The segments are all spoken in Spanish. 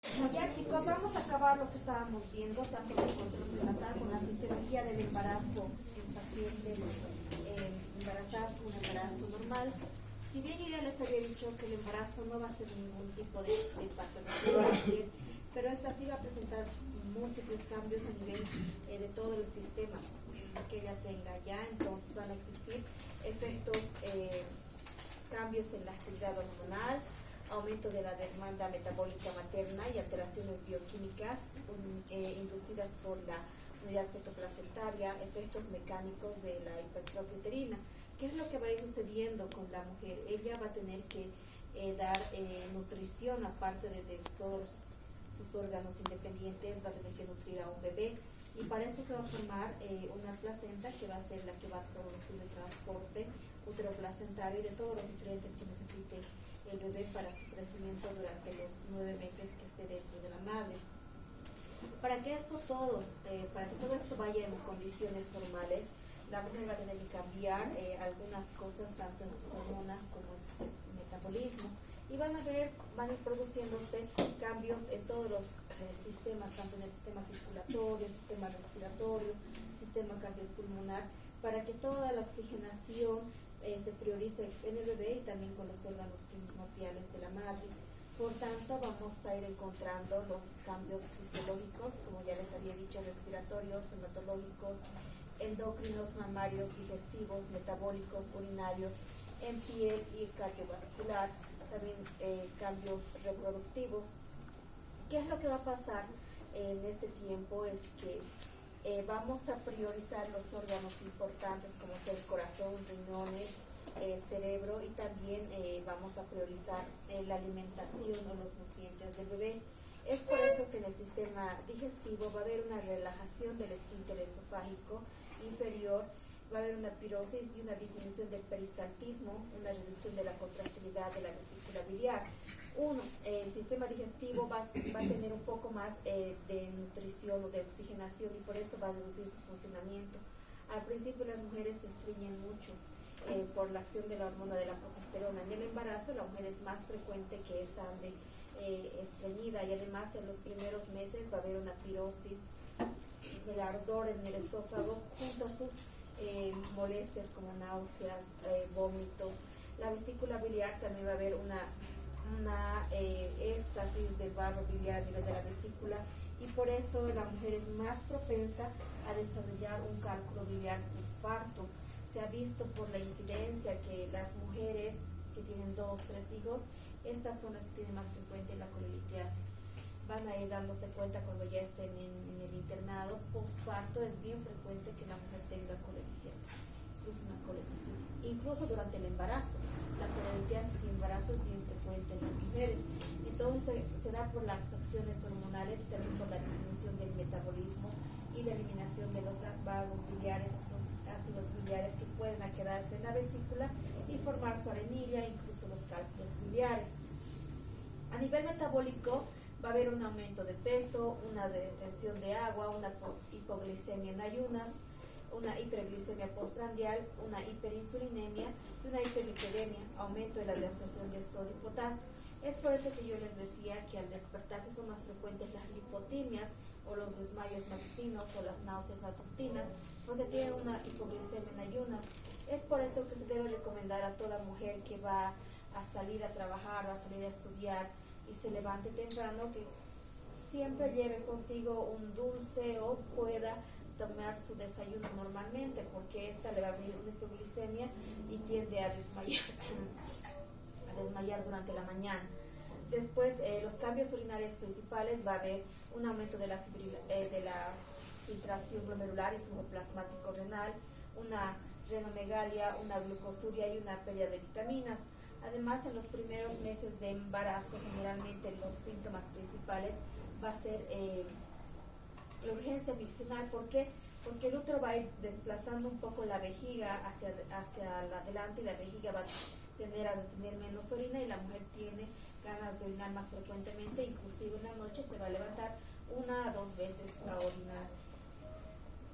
Ya chicos, vamos a acabar lo que estábamos viendo, tanto los controles prenatal con la fisiología del embarazo en pacientes embarazadas con un embarazo normal. Si bien yo ya les había dicho que el embarazo no va a ser ningún tipo de patología, pero esta sí va a presentar múltiples cambios a nivel de todo el sistema que ella tenga ya, entonces van a existir efectos, cambios en la actividad hormonal, aumento de la demanda metabólica materna y alteraciones bioquímicas inducidas por la unidad fetoplacentaria, efectos mecánicos de la hipertrofia uterina. ¿Qué es lo que va a ir sucediendo con la mujer? Ella va a tener que dar nutrición, aparte de todos sus órganos independientes, va a tener que nutrir a un bebé, y para esto se va a formar una placenta que va a ser la que va a producir el transporte uteroplacentario y de todos los nutrientes que necesite el bebé para su crecimiento durante los 9 meses que esté dentro de la madre. Para que todo esto vaya en condiciones normales, la mujer va a tener que cambiar algunas cosas tanto en sus hormonas como en su metabolismo, y van a ir produciéndose cambios en todos los sistemas, tanto en el sistema circulatorio, el sistema respiratorio, sistema cardiopulmonar, para que toda la oxigenación se priorice en el bebé y también con los órganos primordiales de la madre. Por tanto, vamos a ir encontrando los cambios fisiológicos, como ya les había dicho, respiratorios, hematológicos, endocrinos, mamarios, digestivos, metabólicos, urinarios, en piel y cardiovascular, también cambios reproductivos. ¿Qué es lo que va a pasar en este tiempo? Es que vamos a priorizar los órganos importantes como ser el corazón, riñones, cerebro, y también vamos a priorizar la alimentación o los nutrientes del bebé. Es por eso que en el sistema digestivo va a haber una relajación del esfínter esofágico inferior, va a haber una pirosis y una disminución del peristaltismo, una reducción de la contractilidad de la vesícula biliar. El sistema digestivo va a tener un poco más de nutrición o de oxigenación, y por eso va a reducir su funcionamiento. Al principio las mujeres se estreñen mucho por la acción de la hormona de la progesterona. En el embarazo la mujer es más frecuente que esta ande estreñida, y además en los primeros meses va a haber una pirosis del ardor en el esófago junto a sus molestias como náuseas, vómitos. La vesícula biliar también va a haber una éstasis del barro biliar a nivel de la vesícula, y por eso la mujer es más propensa a desarrollar un cálculo biliar postparto. Se ha visto por la incidencia que las mujeres que tienen 2, 3 hijos, estas son las que tienen más frecuente la colelitiasis. Van a ir dándose cuenta cuando ya estén en el internado. Postparto es bien frecuente que la mujer tenga colelitiasis, incluso una colecistitis. Incluso durante el embarazo, la colelitiasis y embarazo es bien frecuente en las mujeres. Entonces se da por las acciones hormonales y también por la disminución del metabolismo y la eliminación de los vagos biliares, esos ácidos biliares que pueden quedarse en la vesícula y formar su arenilla, incluso los cálculos biliares. A nivel metabólico va a haber un aumento de peso, una retención de agua, una hipoglicemia en ayunas, una hiperglicemia postprandial, una hiperinsulinemia y una hiperlipidemia, aumento de la absorción de sodio y potasio. Es por eso que yo les decía que al despertarse son más frecuentes las lipotimias o los desmayos matutinos o las náuseas matutinas, porque tienen una hipoglicemia en ayunas. Es por eso que se debe recomendar a toda mujer que va a salir a trabajar, va a salir a estudiar y se levante temprano, que siempre lleve consigo un dulce o pueda tomar su desayuno normalmente, porque esta le va a venir una hipoglicemia y tiende a desmayar durante la mañana. Después, los cambios urinarios principales, va a haber un aumento de la filtración glomerular y flujo plasmático renal, una renomegalia, una glucosuria y una pérdida de vitaminas. Además, en los primeros meses de embarazo, generalmente los síntomas principales va a ser la urgencia miccional. ¿Por qué? Porque el útero va a ir desplazando un poco la vejiga hacia adelante, y la vejiga va a tender a tener menos orina, y la mujer tiene ganas de orinar más frecuentemente, inclusive en la noche se va a levantar 1 a 2 veces a orinar.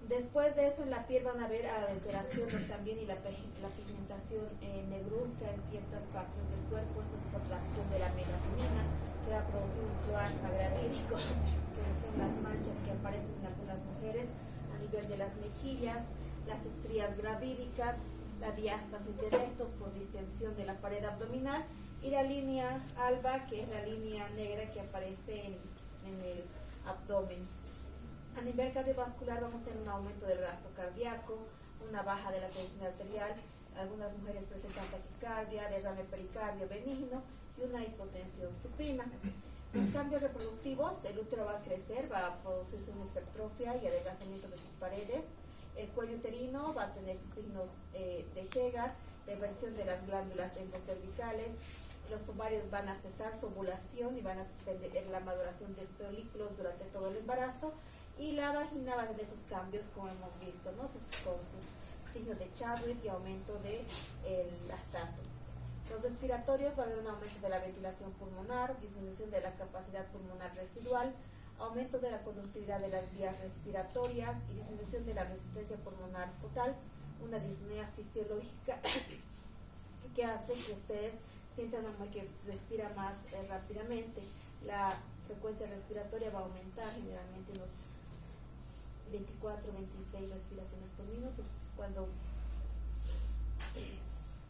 Después de eso, en la piel van a haber alteraciones también, y la pigmentación negruzca en ciertas partes del cuerpo. Esto es por la acción de la melatonina, que va a producir un cloasma gravídico, que son las manchas que aparecen en algunas mujeres a nivel de las mejillas, las estrías gravídicas, la diástasis de rectos por distensión de la pared abdominal y la línea alba, que es la línea negra que aparece en el abdomen. A nivel cardiovascular vamos a tener un aumento del gasto cardíaco, una baja de la presión arterial, algunas mujeres presentan taquicardia, derrame pericardio benigno y una hipotensión supina. Los cambios reproductivos: el útero va a crecer, va a producirse una hipertrofia y adelgazamiento de sus paredes. El cuello uterino va a tener sus signos de Hegar, reversión de las glándulas endocervicales. Los ovarios van a cesar su ovulación y van a suspender la maduración de folículos durante todo el embarazo. Y la vagina va a tener sus cambios, como hemos visto, ¿no? Con sus signos de Charlotte y aumento del lactato. Los respiratorios: va a haber un aumento de la ventilación pulmonar, disminución de la capacidad pulmonar residual, aumento de la conductividad de las vías respiratorias y disminución de la resistencia pulmonar total, una disnea fisiológica que hace que ustedes sientan a una que respira más rápidamente. La frecuencia respiratoria va a aumentar generalmente unos 24, 26 respiraciones por minuto. Cuando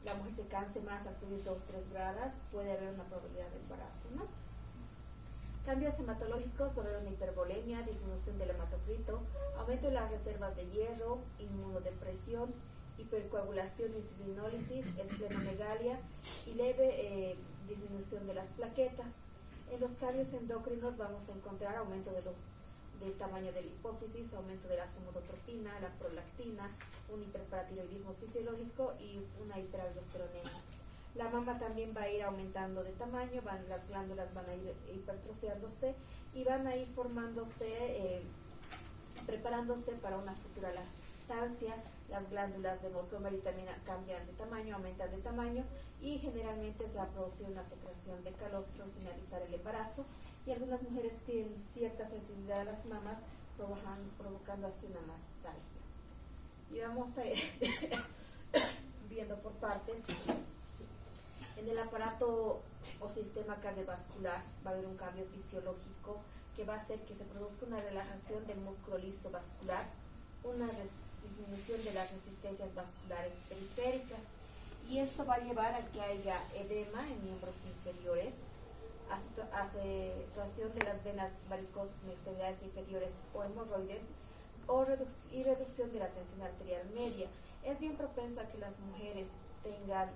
la mujer se canse más al subir 2-3 gradas, puede haber una probabilidad de embarazo, ¿no? Cambios hematológicos: va a haber una hipervolemia, disminución del hematocrito, aumento de las reservas de hierro, inmunodepresión, hipercoagulación y fibrinólisis, esplenomegalia y leve disminución de las plaquetas. En los cambios endocrinos vamos a encontrar aumento del tamaño de la hipófisis, aumento de la somodotropina, la prolactina, un hiperparatiroidismo fisiológico y una hiperaldosteronemia. La mama también va a ir aumentando de tamaño, las glándulas van a ir hipertrofiándose y van a ir formándose, preparándose para una futura lactancia. Las glándulas de Montgomery también cambian de tamaño, aumentan de tamaño y generalmente se va a producir una secreción de calostro al finalizar el embarazo, y algunas mujeres tienen cierta sensibilidad a las mamas, provocando así una mastalgia. Y vamos a ir viendo por partes. En el aparato o sistema cardiovascular va a haber un cambio fisiológico que va a hacer que se produzca una relajación del músculo liso vascular, una disminución de las resistencias vasculares periféricas, y esto va a llevar a que haya edema en miembros inferiores, acentuación de las venas varicosas en extremidades inferiores o hemorroides, y reducción de la tensión arterial media. Es bien propenso a que las mujeres tengan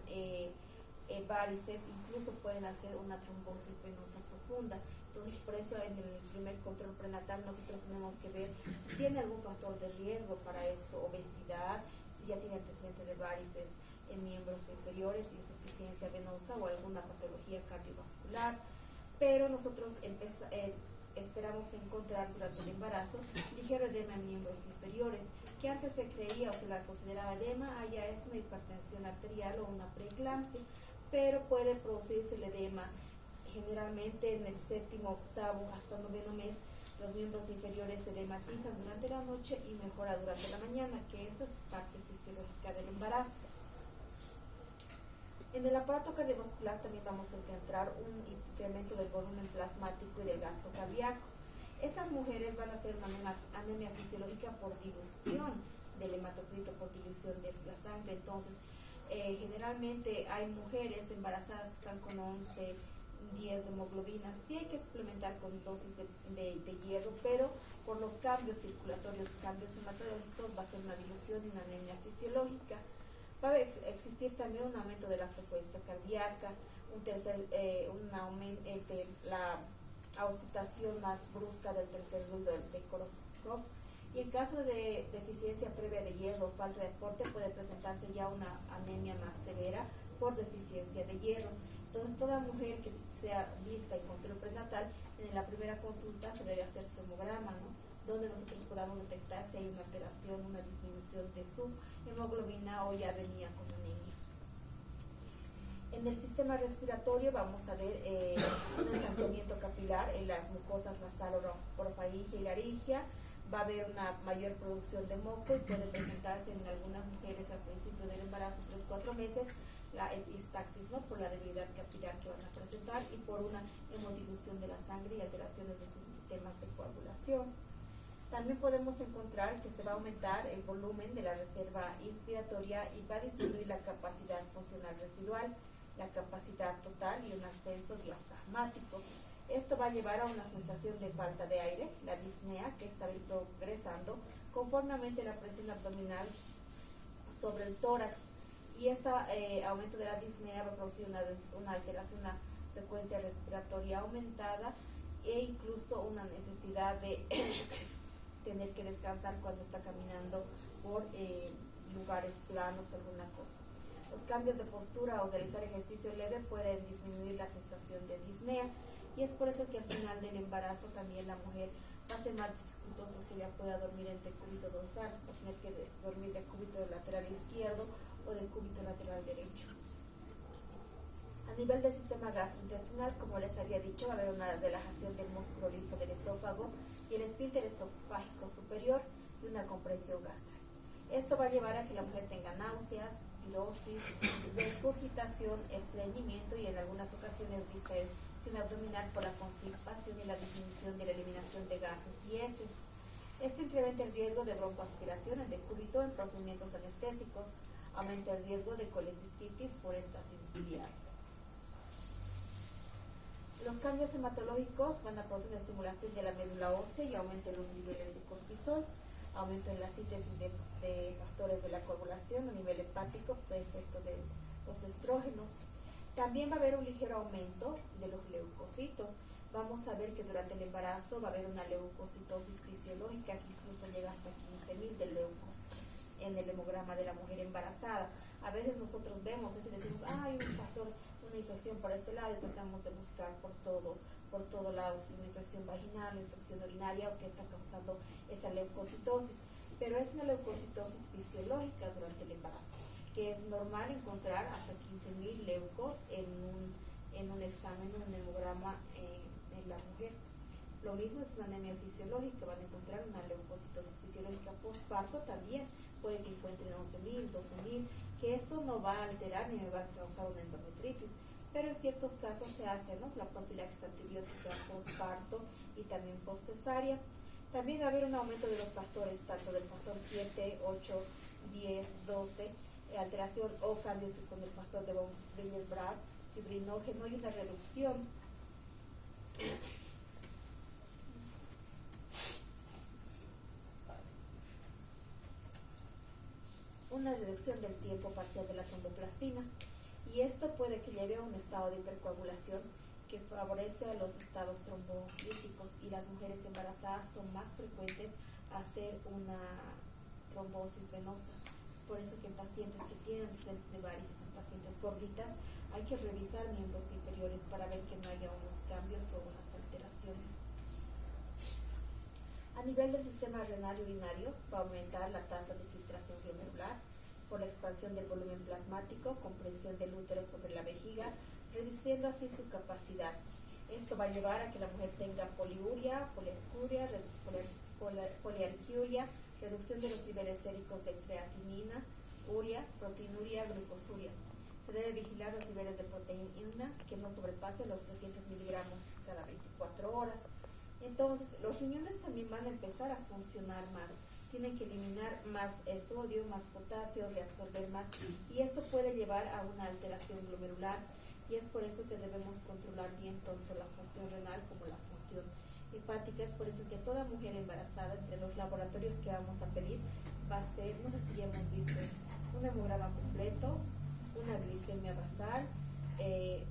varices, incluso pueden hacer una trombosis venosa profunda. Entonces, por eso en el primer control prenatal nosotros tenemos que ver si tiene algún factor de riesgo para esto: obesidad, si ya tiene antecedente de varices en miembros inferiores, insuficiencia venosa o alguna patología cardiovascular. Pero nosotros esperamos encontrar durante el embarazo ligero edema en miembros inferiores, que antes se creía o se la consideraba edema, ya es una hipertensión arterial o una preeclampsia, pero puede producirse el edema generalmente en el 7º, 8º hasta 9º mes. Los miembros inferiores se edematizan durante la noche y mejora durante la mañana, que eso es parte fisiológica del embarazo. En el aparato cardiovascular también vamos a encontrar un incremento del volumen plasmático y del gasto cardíaco. Estas mujeres van a hacer una anemia fisiológica por dilución del hematocrito, por dilución de la sangre. Entonces, generalmente hay mujeres embarazadas que están con 11, 10 de hemoglobina. Sí hay que suplementar con dosis de hierro, pero por los cambios circulatorios, cambios hematológicos, va a ser una dilución y una anemia fisiológica. Va a existir también un aumento de la frecuencia cardíaca, la auscultación más brusca del tercer rubro de Korokov. Y en caso de deficiencia previa de hierro o falta de aporte, puede presentarse ya una anemia más severa por deficiencia de hierro. Entonces, toda mujer que sea vista en control prenatal, en la primera consulta se debe hacer su hemograma, ¿no?, donde nosotros podamos detectar si hay una alteración, una disminución de su hemoglobina o ya venía con anemia. En el sistema respiratorio vamos a ver un ensanchamiento capilar en las mucosas nasal, orofaringe y laringia. Va a haber una mayor producción de moco y puede presentarse en algunas mujeres al principio del embarazo, 3-4 meses, la epistaxis, ¿no? Por la debilidad capilar que van a presentar y por una hemodilución de la sangre y alteraciones de sus sistemas de coagulación. También podemos encontrar que se va a aumentar el volumen de la reserva inspiratoria y va a disminuir la capacidad funcional residual, la capacidad total y un ascenso diafragmático. Esto va a llevar a una sensación de falta de aire, la disnea, que está progresando conforme aumente la presión abdominal sobre el tórax. Y este aumento de la disnea va a producir una alteración, una frecuencia respiratoria aumentada e incluso una necesidad de tener que descansar cuando está caminando por lugares planos o alguna cosa. Los cambios de postura o realizar ejercicio leve pueden disminuir la sensación de disnea y es por eso que al final del embarazo también la mujer va a ser más dificultoso que ella pueda dormir en decúbito dorsal, va a tener que dormir de cúbito lateral izquierdo o de cúbito lateral derecho. A nivel del sistema gastrointestinal, como les había dicho, va a haber una relajación del músculo liso del esófago y el esfínter esofágico superior y una compresión gástrica. Esto va a llevar a que la mujer tenga náuseas, pirosis, regurgitación, estreñimiento y en algunas ocasiones distensión abdominal por la constipación y la disminución de la eliminación de gases y heces. Esto incrementa el riesgo de broncoaspiración en decúbito en procedimientos anestésicos, aumenta el riesgo de colecistitis por éstasis biliar. Los cambios hematológicos van a producir una estimulación de la médula ósea y aumento en los niveles de cortisol, aumento en la síntesis de factores de la coagulación a nivel hepático por efecto de los estrógenos. También va a haber un ligero aumento de los leucocitos. Vamos a ver que durante el embarazo va a haber una leucocitosis fisiológica que incluso llega hasta 15.000 de leucos en el hemograma de la mujer embarazada. A veces nosotros vemos eso y decimos, hay un factor, una infección por este lado, y tratamos de buscar por todo lado si es una infección vaginal, una infección urinaria o qué está causando esa leucocitosis. Pero es una leucocitosis fisiológica durante el embarazo, que es normal encontrar hasta 15.000 leucos en un examen, un hemograma en la mujer. Lo mismo es una anemia fisiológica, van a encontrar una leucocitosis fisiológica postparto también, puede que encuentren 11.000, 12.000, que eso no va a alterar ni me va a causar una endometritis, pero en ciertos casos se hace, ¿no?, la profilaxis antibiótica postparto y también postcesárea. También va a haber un aumento de los factores, tanto del factor 7, 8, 10, 12, alteración o cambios con el factor de von Willebrand, fibrinógeno y una reducción del tiempo parcial de la tromboplastina, y esto puede que lleve a un estado de hipercoagulación que favorece a los estados trombolíticos, y las mujeres embarazadas son más frecuentes a hacer una trombosis venosa. Es por eso que en pacientes que tienen de varices, en pacientes gorditas, hay que revisar miembros inferiores para ver que no haya unos cambios o unas alteraciones. A nivel del sistema renal y urinario, va a aumentar la tasa de filtración glomerular por la expansión del volumen plasmático, compresión del útero sobre la vejiga, reduciendo así su capacidad. Esto va a llevar a que la mujer tenga poliuria, poliarquiuria, reducción de los niveles séricos de creatinina, urea, proteinuria, glucosuria. Se debe vigilar los niveles de proteína que no sobrepasen los 300 miligramos cada 24 horas. Entonces, los riñones también van a empezar a funcionar más. Tienen que eliminar más sodio, más potasio, reabsorber más, y esto puede llevar a una alteración glomerular, y es por eso que debemos controlar bien tanto la función renal como la función hepática. Es por eso que toda mujer embarazada, entre los laboratorios que vamos a pedir, va a ser, no sé si ya hemos visto, es un hemograma completo, una glicemia basal,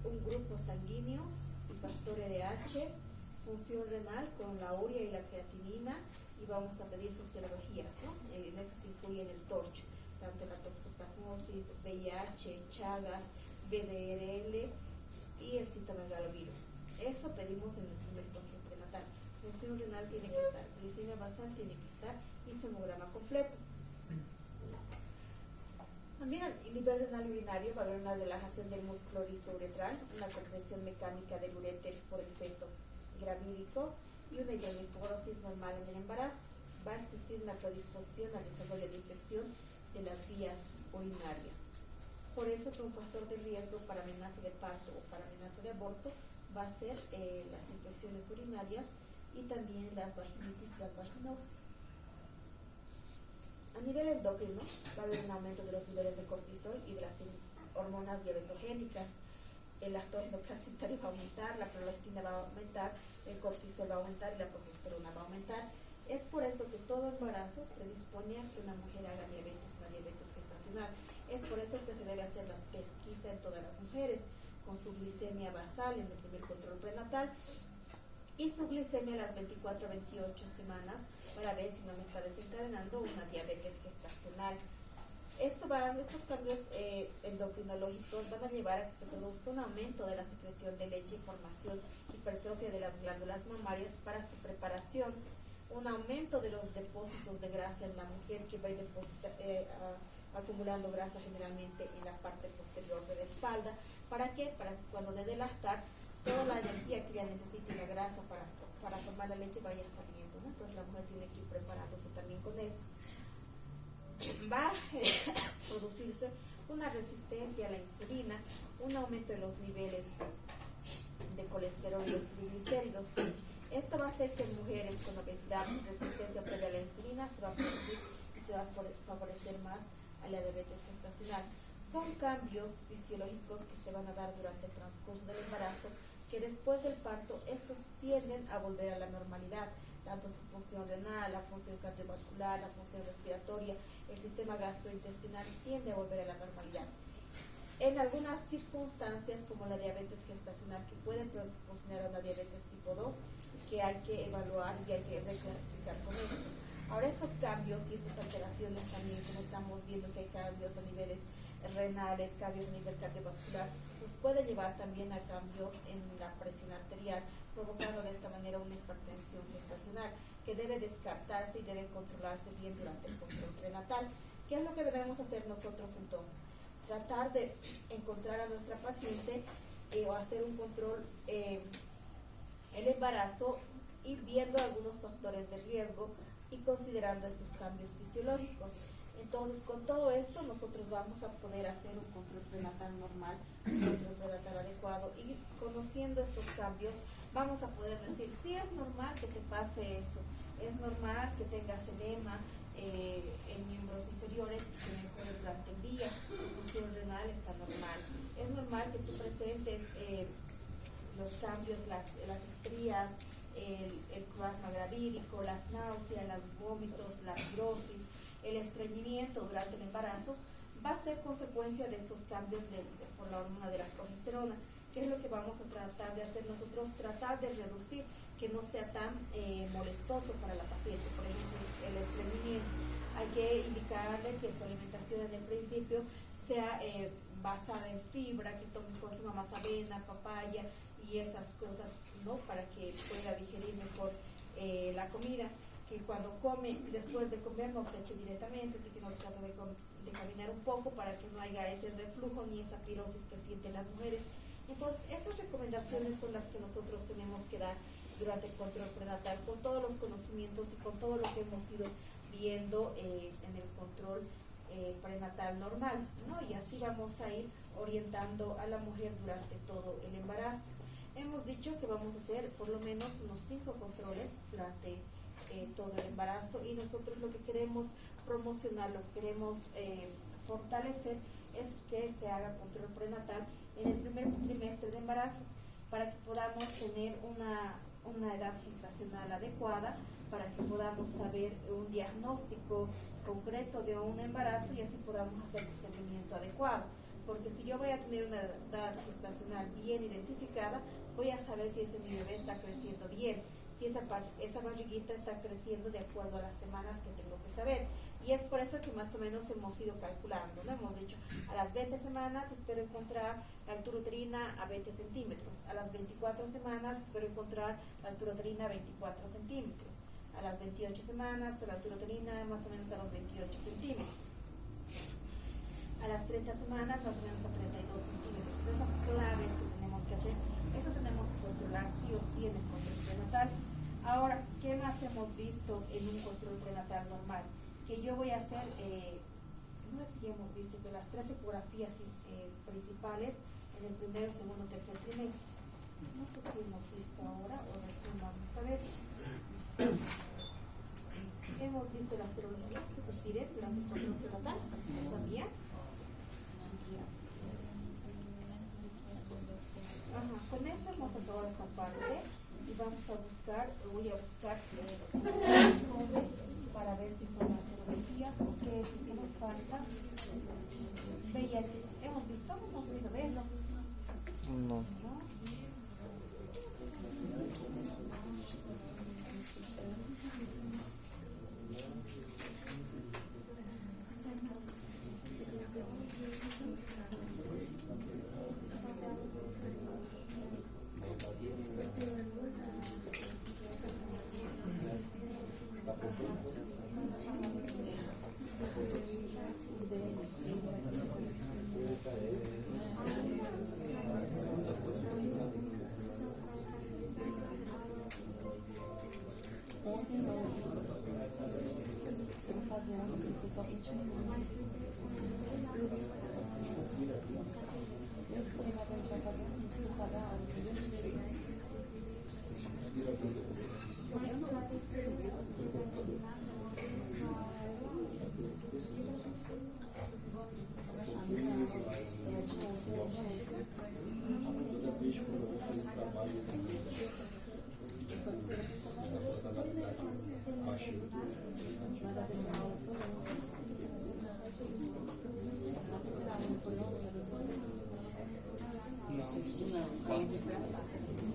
un grupo sanguíneo y factor RH, función renal con la urea y la creatinina, y vamos a pedir sus serologías, ¿no? En estas incluyen el TORCH, tanto la toxoplasmosis, VIH, Chagas, VDRL y el citomegalovirus. Eso pedimos en el primer control prenatal. Función renal tiene que estar, glicemia basal tiene que estar y su hemograma completo. También a nivel renal y urinario va a haber una relajación del músculo liso uretral, una compresión mecánica del uréter por el feto gravídico y una hidronefrosis normal en el embarazo. Va a existir una predisposición al desarrollo de infección de las vías urinarias. Por eso que un factor de riesgo para amenaza de parto o para amenaza de aborto va a ser las infecciones urinarias y también las vaginitis y las vaginosis. A nivel endocrino va a haber un aumento de los niveles de cortisol y de las hormonas diabetogénicas. El lactógeno placentario va a aumentar, la prolactina va a aumentar, el cortisol va a aumentar y la progesterona va a aumentar. Es por eso que todo embarazo predispone a que una mujer haga diabetes, una diabetes gestacional. Es por eso que se debe hacer las pesquisas en todas las mujeres, con su glicemia basal en el primer control prenatal y su glicemia a las 24 a 28 semanas para ver si no me está desencadenando una diabetes gestacional. Estos cambios endocrinológicos van a llevar a que se produzca un aumento de la secreción de leche, formación, hipertrofia de las glándulas mamarias para su preparación, un aumento de los depósitos de grasa en la mujer que va a ir acumulando grasa generalmente en la parte posterior de la espalda. ¿Para qué? Para que cuando dé de lactar, toda la energía que ella necesite, la grasa para formar la leche vaya saliendo, ¿no? Entonces la mujer tiene que ir preparándose también con eso. Va a producirse una resistencia a la insulina, un aumento de los niveles de colesterol y los triglicéridos. Esto va a hacer que en mujeres con obesidad, resistencia previa a la insulina, se va a producir y se va a favorecer más a la diabetes gestacional. Son cambios fisiológicos que se van a dar durante el transcurso del embarazo, que después del parto estos tienden a volver a la normalidad, tanto su función renal, la función cardiovascular, la función respiratoria, el sistema gastrointestinal tiende a volver a la normalidad. En algunas circunstancias, como la diabetes gestacional, que pueden predisponer a una diabetes tipo 2, que hay que evaluar y hay que reclasificar con esto. Ahora, estos cambios y estas alteraciones también, como estamos viendo que hay cambios a niveles renales, cambios a nivel cardiovascular, nos puede llevar también a cambios en la presión arterial, provocando de esta manera una hipertensión gestacional, que debe descartarse y debe controlarse bien durante el control prenatal. ¿Qué es lo que debemos hacer nosotros entonces? Tratar de encontrar a nuestra paciente o hacer un control el embarazo, ir viendo algunos factores de riesgo y considerando estos cambios fisiológicos. Entonces, con todo esto, nosotros vamos a poder hacer un control prenatal normal, un control prenatal adecuado, y conociendo estos cambios, vamos a poder decir, sí, es normal que te pase eso, es normal que tengas edema en miembros inferiores y que mejore durante el día, tu función renal está normal, es normal que tú presentes los cambios, las estrías, el plasma gravídico, las náuseas, los vómitos, la fibrosis, el estreñimiento durante el embarazo, va a ser consecuencia de estos cambios por la hormona de la progesterona. ¿Qué es lo que vamos a tratar de hacer nosotros? Tratar de reducir, que no sea tan molestoso para la paciente. Por ejemplo, el estreñimiento, hay que indicarle que su alimentación en el principio sea basada en fibra, que consuma más avena, papaya y esas cosas, ¿no? Para que pueda digerir mejor la comida, que cuando come, después de comer no se eche directamente, así que no trata de caminar un poco para que no haya ese reflujo ni esa pirosis que sienten las mujeres. Entonces, estas recomendaciones son las que nosotros tenemos que dar durante el control prenatal, con todos los conocimientos y con todo lo que hemos ido viendo en el control prenatal normal, ¿no? Y así vamos a ir orientando a la mujer durante todo el embarazo. Hemos dicho que vamos a hacer por lo menos unos 5 controles durante todo el embarazo, y nosotros lo que queremos promocionar, lo que queremos fortalecer es que se haga control prenatal en el primer trimestre de embarazo, para que podamos tener una edad gestacional adecuada, para que podamos saber un diagnóstico concreto de un embarazo y así podamos hacer su seguimiento adecuado. Porque si yo voy a tener una edad gestacional bien identificada, voy a saber si ese mi bebé está creciendo bien, si esa barriguita está creciendo de acuerdo a las semanas que tengo que saber. Y es por eso que más o menos hemos ido calculando, ¿no? Hemos dicho, a las 20 semanas espero encontrar la altura uterina a 20 centímetros, a las 24 semanas espero encontrar la altura uterina a 24 centímetros, a las 28 semanas la altura uterina más o menos a los 28 centímetros, a las 30 semanas más o menos a 32 centímetros. Esas claves que tenemos que hacer, eso tenemos que controlar sí o sí en el control prenatal. Ahora, ¿qué más hemos visto en un control prenatal normal? Que yo voy a hacer no sé si ya hemos visto de las 3 ecografías principales en el primero, segundo, tercer trimestre. No sé si hemos visto ahora o recién vamos a ver. Hemos visto las serologías que se piden durante el control prenatal todavía. Con eso hemos acabado esta parte y vamos a buscar, voy a buscar para ver si son las serologías o qué es lo que nos falta. VIH, ¿hemos visto? ¿No hemos podido verlo? No.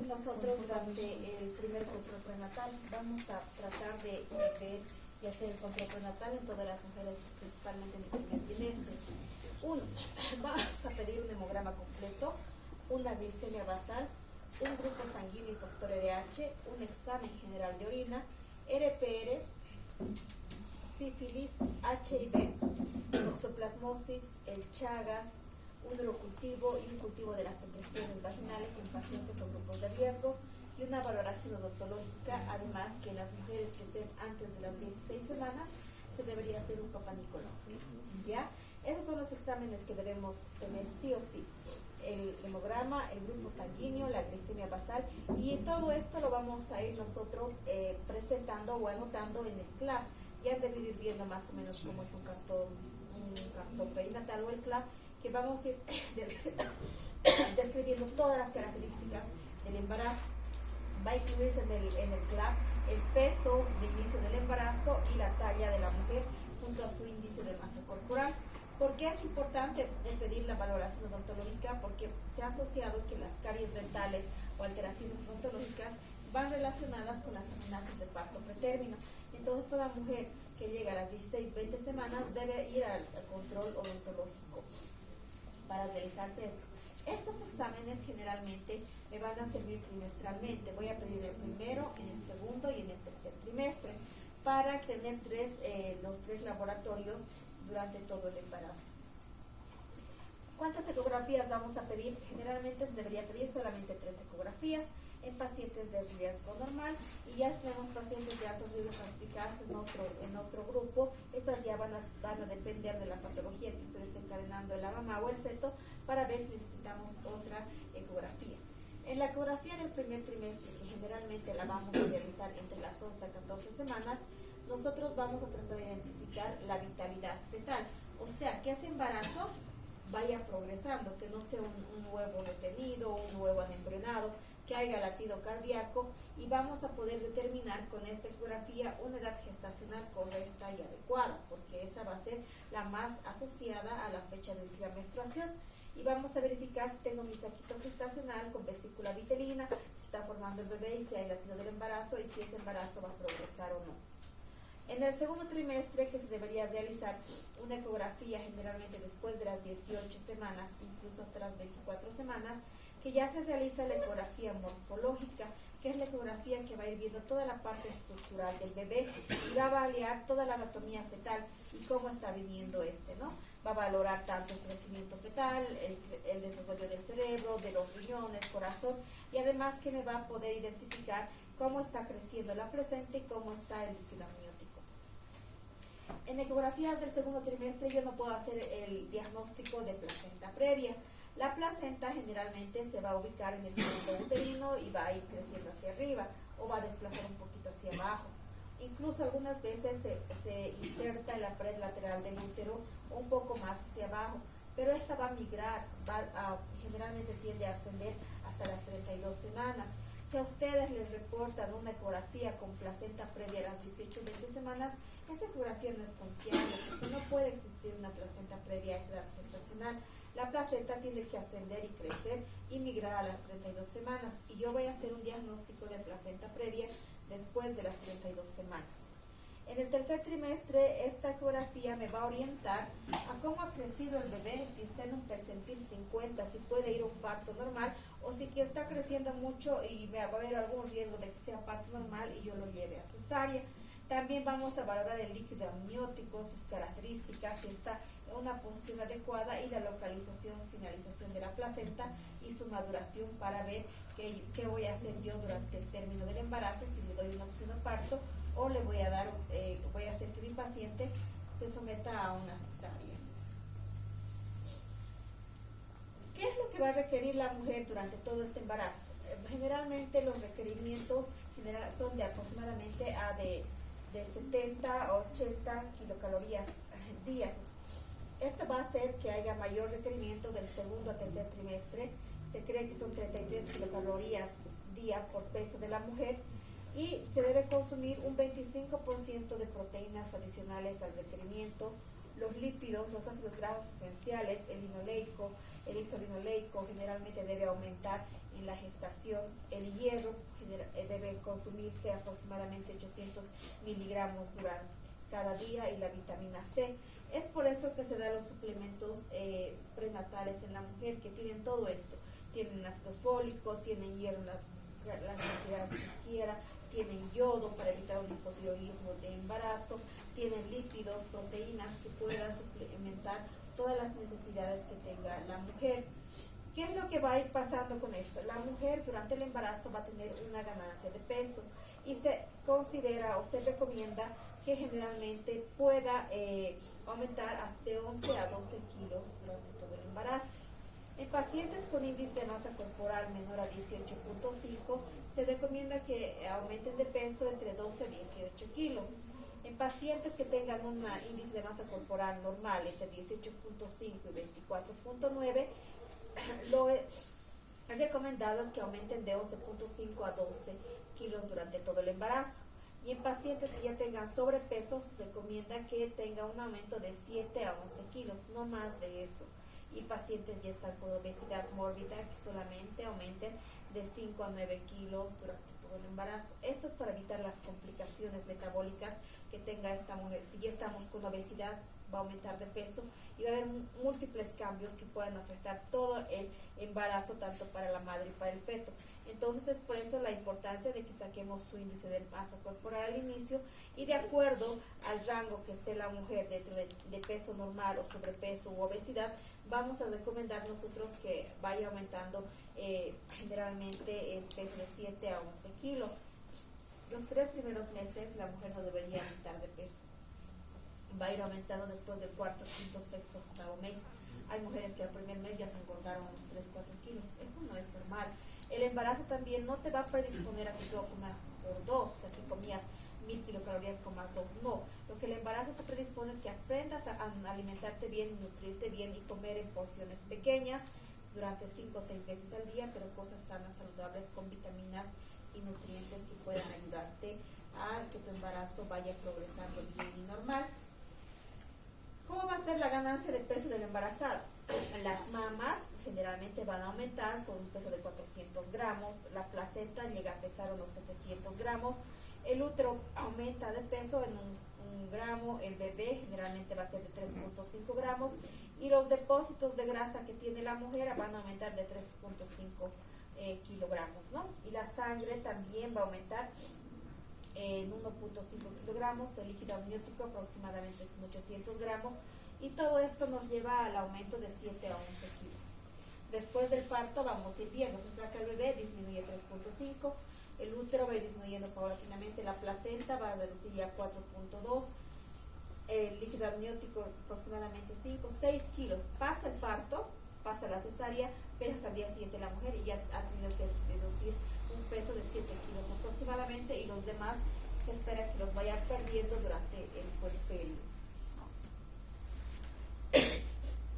Nosotros durante el primer control prenatal vamos a tratar de ver y hacer el control prenatal en todas las mujeres, principalmente en el primer trimestre. Uno, vamos a pedir un hemograma completo, una glicemia basal, un grupo sanguíneo y factor RH, un examen general de orina, RPR, sífilis, HIV, toxoplasmosis, el Chagas, un urocultivo y un cultivo de las secreciones vaginales en pacientes o grupos de riesgo y una valoración odontológica, además que en las mujeres que estén antes de las 16 semanas se debería hacer un Papa Nicolau. ¿Ya? Esos son los exámenes que debemos tener sí o sí. El hemograma, el grupo sanguíneo, la glicemia basal, y todo esto lo vamos a ir nosotros presentando o anotando en el CLAP. Ya han debido ir viendo más o menos cómo es un cartón perinatal o el CLAP, que vamos a ir describiendo todas las características del embarazo. Va a incluirse en el CLAP el peso de inicio del embarazo y la talla de la mujer junto a su índice de masa corporal. ¿Por qué es importante pedir la valoración odontológica? Porque se ha asociado que las caries dentales o alteraciones odontológicas van relacionadas con las amenazas de parto pretérmino. Entonces toda mujer que llega a las 16-20 semanas debe ir al control odontológico para realizarse esto. Estos exámenes generalmente me van a servir trimestralmente. Voy a pedir el primero, en el segundo y en el tercer trimestre para tener los 3 laboratorios durante todo el embarazo. ¿Cuántas ecografías vamos a pedir? Generalmente se debería pedir solamente 3 ecografías en pacientes de riesgo normal, y ya tenemos pacientes de alto riesgo clasificadas en otro grupo. Esas ya van a depender de la patología que esté desencadenando la mamá o el feto para ver si necesitamos otra ecografía. En la ecografía del primer trimestre, que generalmente la vamos a realizar entre las 11 a 14 semanas, nosotros vamos a tratar de identificar la vitalidad fetal, o sea, que ese embarazo vaya progresando, que no sea un huevo retenido, un huevo anembrionado, que haya latido cardíaco, y vamos a poder determinar con esta ecografía una edad gestacional correcta y adecuada, porque esa va a ser la más asociada a la fecha de última menstruación. Y vamos a verificar si tengo mi saquito gestacional con vesícula vitelina, si está formando el bebé y si hay latido del embarazo y si ese embarazo va a progresar o no. En el segundo trimestre, que se debería realizar una ecografía generalmente después de las 18 semanas, incluso hasta las 24 semanas, que ya se realiza la ecografía morfológica, que es la ecografía que va a ir viendo toda la parte estructural del bebé y va a avaliar toda la anatomía fetal y cómo está viviendo ¿no? Va a valorar tanto el crecimiento fetal, el desarrollo del cerebro, de los riñones, corazón, y además que me va a poder identificar cómo está creciendo la placenta y cómo está el líquido amniótico. En ecografías del segundo trimestre yo no puedo hacer el diagnóstico de placenta previa. La placenta generalmente se va a ubicar en el fondo uterino y va a ir creciendo hacia arriba o va a desplazar un poquito hacia abajo. Incluso algunas veces se inserta en la pared lateral del útero un poco más hacia abajo, pero esta va a migrar, generalmente tiende a ascender hasta las 32 semanas. Si a ustedes les reportan una ecografía con placenta previa a las 18 o 20 semanas, esa ecografía no es confiable, porque no puede existir una placenta previa a esa edad gestacional. La placenta tiene que ascender y crecer y migrar a las 32 semanas. Y yo voy a hacer un diagnóstico de placenta previa después de las 32 semanas. En el tercer trimestre, esta ecografía me va a orientar a cómo ha crecido el bebé, si está en un percentil 50, si puede ir a un parto normal, o si que está creciendo mucho y va a haber algún riesgo de que sea parto normal y yo lo lleve a cesárea. También vamos a valorar el líquido amniótico, sus características, si está en una posición adecuada y la localización, finalización de la placenta y su maduración para ver qué voy a hacer yo durante el término del embarazo, si le doy una opción a parto o le voy a dar, voy a hacer que mi paciente se someta a una cesárea. ¿Qué es lo que va a requerir la mujer durante todo este embarazo? Generalmente los requerimientos son de aproximadamente de 70 a 80 kilocalorías días. Esto va a hacer que haya mayor requerimiento del segundo a tercer trimestre. Se cree que son 33 kilocalorías día por peso de la mujer y se debe consumir un 25% de proteínas adicionales al requerimiento. Los lípidos, los ácidos grasos esenciales, el linoleico, el isolinoleico generalmente debe aumentar en la gestación. El hierro debe consumirse aproximadamente 800 miligramos durante cada día y la vitamina C. Es por eso que se dan los suplementos prenatales en la mujer que tienen todo esto. Tienen ácido fólico, tienen hierro en las necesidades que se quiera, tienen yodo para evitar un hipotiroidismo de embarazo, tienen lípidos, proteínas que puedan suplementar todas las necesidades que tenga la mujer. ¿Qué es lo que va a ir pasando con esto? La mujer durante el embarazo va a tener una ganancia de peso y se considera o se recomienda que generalmente pueda aumentar de 11 a 12 kilos durante todo el embarazo. En pacientes con índice de masa corporal menor a 18.5 se recomienda que aumenten de peso entre 12 a 18 kilos. En pacientes que tengan un índice de masa corporal normal entre 18.5 y 24.9, lo recomendado es que aumenten de 11.5 a 12 kilos durante todo el embarazo. Y en pacientes que ya tengan sobrepeso se recomienda que tenga un aumento de 7 a 11 kilos, no más de eso. Y pacientes ya están con obesidad mórbida que solamente aumenten de 5 a 9 kilos durante todo el embarazo. Esto es para evitar las complicaciones metabólicas que tenga esta mujer. Si ya estamos con obesidad, va a aumentar de peso y va a haber múltiples cambios que puedan afectar todo el embarazo, tanto para la madre y para el feto. Entonces es por eso la importancia de que saquemos su índice de masa corporal al inicio y de acuerdo al rango que esté la mujer dentro de peso normal o sobrepeso u obesidad, vamos a recomendar nosotros que vaya aumentando generalmente el peso de 7 a 11 kilos. Los 3 primeros meses la mujer no debería aumentar de peso. Va a ir aumentando después del cuarto, quinto, sexto, octavo mes. Hay mujeres que al primer mes ya se engordaron unos 3, 4 kilos. Eso no es normal. El embarazo también no te va a predisponer a que tú comas por 2, o sea, si comías 1000 kilocalorías comas 2, no. Lo que el embarazo te predispone es que aprendas a alimentarte bien, nutrirte bien y comer en porciones pequeñas durante 5 o 6 veces al día, pero cosas sanas, saludables, con vitaminas y nutrientes que puedan ayudarte a que tu embarazo vaya progresando bien y normal. ¿Cómo va a ser la ganancia de peso del embarazado? Las mamas generalmente van a aumentar con un peso de 400 gramos, la placenta llega a pesar unos 700 gramos, el útero aumenta de peso en un gramo, el bebé generalmente va a ser de 3.5 gramos y los depósitos de grasa que tiene la mujer van a aumentar de 3.5 kilogramos, ¿no? Y la sangre también va a aumentar en 1.5 kilogramos, el líquido amniótico aproximadamente son 800 gramos y todo esto nos lleva al aumento de 7 a 11 kilos. Después del parto vamos a ir viendo, se saca el bebé, disminuye 3.5, el útero va a ir disminuyendo paulatinamente, la placenta va a reducir ya 4.2, el líquido amniótico aproximadamente 5 6 kilos, pasa el parto, pasa la cesárea, pesas al día siguiente la mujer y ya ha tenido que reducir un peso de 7 kilos aproximadamente, y los demás se espera que los vaya perdiendo durante el puerperio.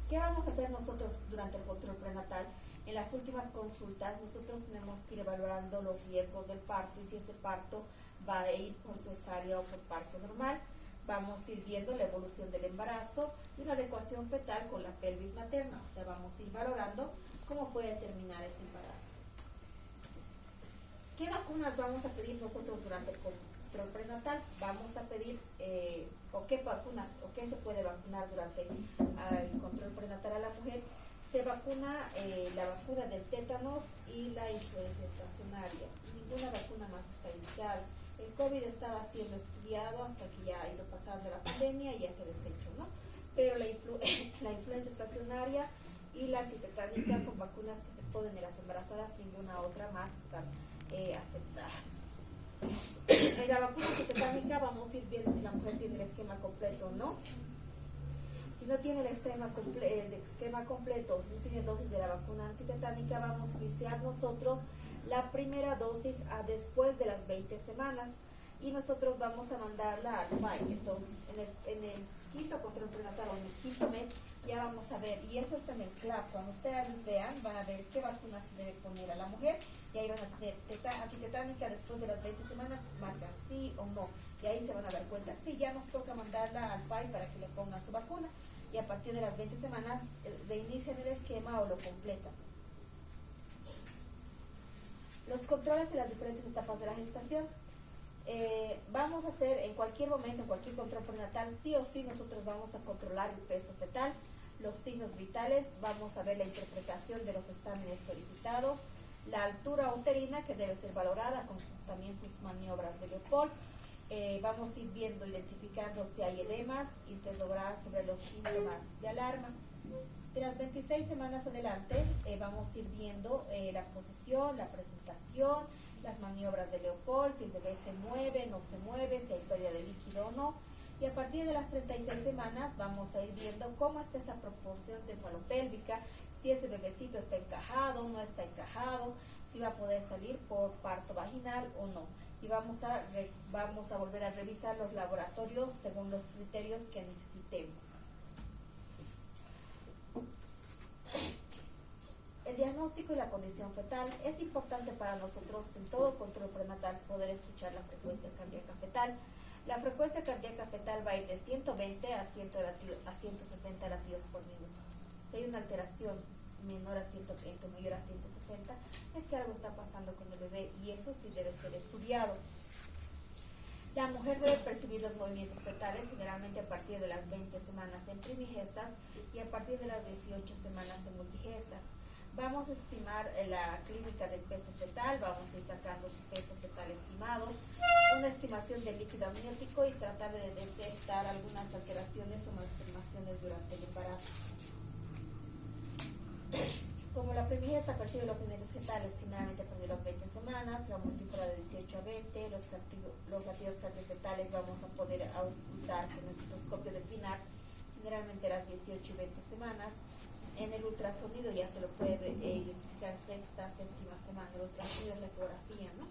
¿Qué vamos a hacer nosotros durante el control prenatal? En las últimas consultas nosotros tenemos que ir evaluando los riesgos del parto y si ese parto va a ir por cesárea o por parto normal. Vamos a ir viendo la evolución del embarazo y una adecuación fetal con la pelvis materna, o sea, vamos a ir valorando cómo puede terminar ese embarazo. ¿Qué vacunas vamos a pedir nosotros durante el control prenatal? Vamos a pedir, o qué vacunas, o qué se puede vacunar durante el control prenatal a la mujer. Se vacuna la vacuna del tétanos y la influenza estacionaria. Ninguna vacuna más está indicada. El COVID estaba siendo estudiado hasta que ya ha ido pasando la pandemia y ya se desechó, ¿no? Pero la influenza estacionaria y la antitetánica son vacunas que se ponen en las embarazadas, ninguna otra más están aceptadas. En la vacuna antitetánica vamos a ir viendo si la mujer tiene el esquema completo o no. Si no tiene el esquema completo, o si no tiene dosis de la vacuna antitetánica, vamos a iniciar nosotros la primera dosis después de las 20 semanas y nosotros vamos a mandarla al PAI. Entonces, en el quinto control prenatal o en el quinto mes ya vamos a ver, y eso está en el CLAP. Cuando ustedes vean, van a ver qué vacunas se debe poner a la mujer y ahí van a tener antitetánica después de las 20 semanas, marcan sí o no, y ahí se van a dar cuenta, sí, ya nos toca mandarla al PAI para que le pongan su vacuna, y a partir de las 20 semanas reinician el esquema o lo completan. Los controles de las diferentes etapas de la gestación. Vamos a hacer en cualquier momento, en cualquier control prenatal, sí o sí nosotros vamos a controlar el peso fetal, los signos vitales, vamos a ver la interpretación de los exámenes solicitados, la altura uterina que debe ser valorada con también sus maniobras de Leopold. Vamos a ir viendo, identificando si hay edemas, interrogar sobre los síntomas de alarma. De las 26 semanas adelante vamos a ir viendo la posición, la presentación, las maniobras de Leopold, si el bebé se mueve, no se mueve, si hay pérdida de líquido o no. Y a partir de las 36 semanas vamos a ir viendo cómo está esa proporción cefalopélvica, si ese bebecito está encajado, no está encajado, si va a poder salir por parto vaginal o no. Y vamos a volver a revisar los laboratorios según los criterios que necesitemos. El diagnóstico y la condición fetal. Es importante para nosotros en todo control prenatal poder escuchar la frecuencia cardíaca fetal. La frecuencia cardíaca fetal va a ir de 120 a 160 latidos por minuto. Si hay una alteración menor a 130 o mayor a 160, es que algo está pasando con el bebé y eso sí debe ser estudiado. La mujer debe percibir los movimientos fetales generalmente a partir de las 20 semanas en primigestas y a partir de las 18 semanas en multigestas. Vamos a estimar la clínica del peso fetal, vamos a ir sacando su peso fetal estimado, una estimación del líquido amniótico y tratar de detectar algunas alteraciones o malformaciones durante el embarazo. Como la primigesta a partir de los movimientos fetales, generalmente a partir de las 20 semanas, la múltipla de 18 a 20, los latidos cardiofetales vamos a poder auscultar con el citoscopio de Pinart, generalmente a las 18 y 20 semanas. En el ultrasonido ya se lo puede identificar sexta, séptima semana. El ultrasonido es la ecografía, ¿no?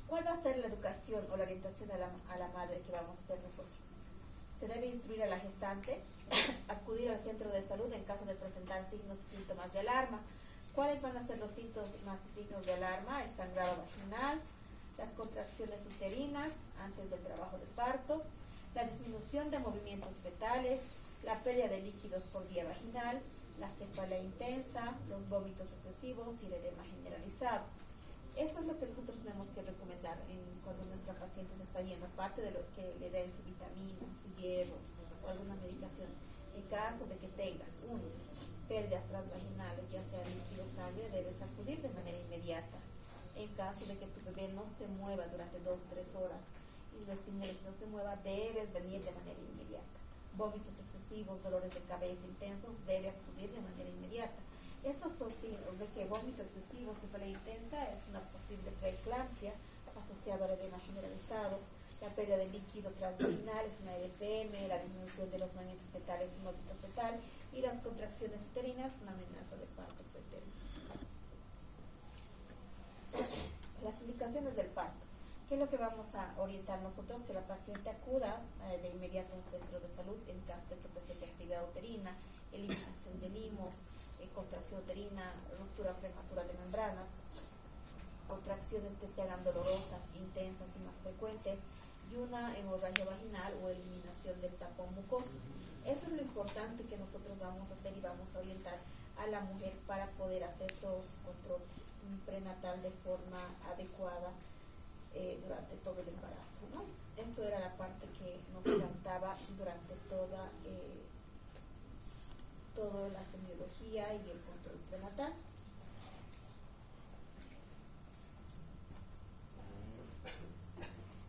¿Cuál va a ser la educación o la orientación a la madre que vamos a hacer nosotros? Se debe instruir a la gestante, acudir al centro de salud en caso de presentar signos y síntomas de alarma. ¿Cuáles van a ser los síntomas y signos de alarma? El sangrado vaginal, las contracciones uterinas antes del trabajo de parto, la disminución de movimientos fetales, la pérdida de líquidos por vía vaginal, la cefalea intensa, los vómitos excesivos y el edema generalizado. Eso es lo que nosotros tenemos que recomendar cuando nuestra paciente se está yendo, aparte de lo que le den su vitamina, su hierro o alguna medicación. En caso de que tengas pérdidas transvaginales, ya sea líquido o sangre, debes acudir de manera inmediata. En caso de que tu bebé no se mueva durante 2 o 3 horas y lo estimules y no se mueva, debes venir de manera inmediata. Vómitos excesivos, dolores de cabeza intensos, debe acudir de manera inmediata. Estos son signos de que vómito excesivo, cefalea intensa es una posible preeclampsia asociada al edema generalizado. La pérdida de líquido transvaginal es una LPM, la disminución de los movimientos fetales es un óbito fetal y las contracciones uterinas una amenaza de parto preterno. Las indicaciones del parto. ¿Qué es lo que vamos a orientar nosotros? Que la paciente acuda de inmediato a un centro de salud en caso de que presente actividad uterina, eliminación de limos, contracción uterina, ruptura prematura de membranas, contracciones que se hagan dolorosas, intensas y más frecuentes, y una hemorragia vaginal o eliminación del tapón mucoso. Eso es lo importante que nosotros vamos a hacer y vamos a orientar a la mujer para poder hacer todo su control prenatal de forma adecuada durante todo el embarazo, ¿no? Eso era la parte que nos faltaba durante toda la semiología y el control prenatal.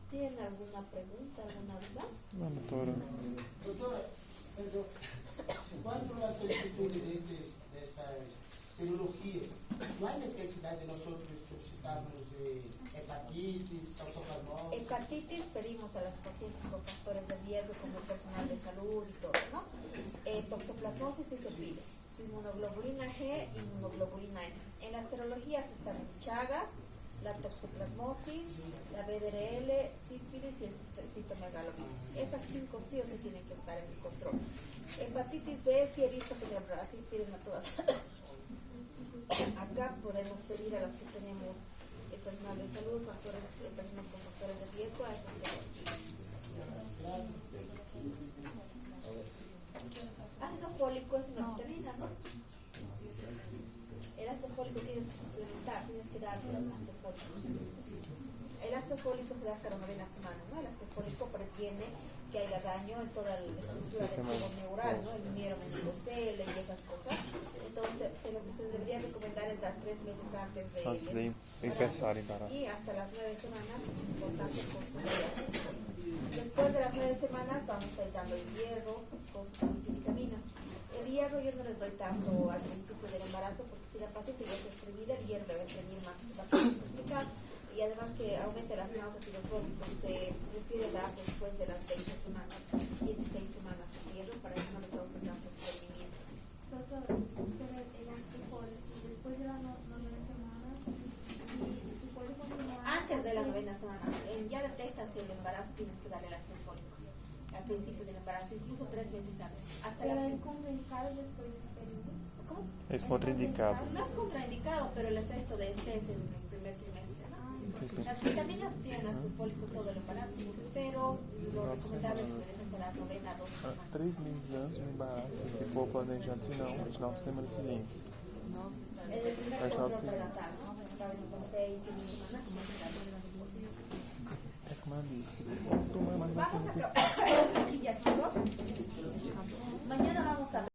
¿Tienen alguna pregunta, alguna duda? No, doctora. Doutora, quanto à solicitude dessas cirurgias, não há necessidade de nós solicitarmos hepatitis, toxoplasmose? Hepatitis pedimos a las pacientes con factores de riesgo como el personal de salud y todo, ¿no? Toxoplasmosis sí se pide, su inmunoglobulina G y inmunoglobulina M. En las serologías están en Chagas, la toxoplasmosis, la BDRL, sífilis y el citomegalovirus. Esas 5 sí o sí tienen que estar en el control. Hepatitis B sí he visto que en Brasil piden a todas. Acá podemos pedir a las que tenemos el personal de salud, personas con factores de riesgo, a esas se les pide. Ácido fólico es una vitamina, ¿no? El ácido fólico tienes que suplementar, tienes que darle el ácido fólico. El ácido fólico se da hasta la 9ª semana, ¿no? El ácido fólico previene que haya daño en toda la estructura del tubo neural, ¿no? El miero meningocele y esas cosas. Entonces, lo que se debería recomendar es dar 3 meses antes de empezar el embarazo. y hasta las 9 semanas es importante consumir ácido fólico. Después de las 9 semanas vamos a ir dando el hierro con sus multivitaminas. El hierro yo no les doy tanto al principio del embarazo porque si la paciente ya está estreñida, el hierro debe venir bastante complicado. Y además que aumente las náuseas y los vómitos, se prefiere dar después de las 20 semanas, 16 semanas el hierro para que no le cause tanto estreñimiento. Doctor, pero el ácido fólico, después de la 9ª semana, si puede continuar... Antes de la 9ª semana, ya detectas el embarazo, tienes que darle el ácido fólico. Al principio del embarazo, incluso 3 meses antes. Hasta Pero las... es contraindicado después de ese periodo. ¿Cómo? Es contraindicado. No es contraindicado, pero el efecto de este es en el primer trimestre, ¿no? Sí, sí. Las vitaminas tienen ácido fólico todo el embarazo, pero lo recomendable es que dejes hasta la 9ª, 12 semanas. 3 meses antes do embaraço, se for planejado, se não, as 9 semanas seguintes. En el primer control prenatal, ¿no? Con 6, 7 semanas, É como a Alice. Tomar mais vamos a bastante. acabar.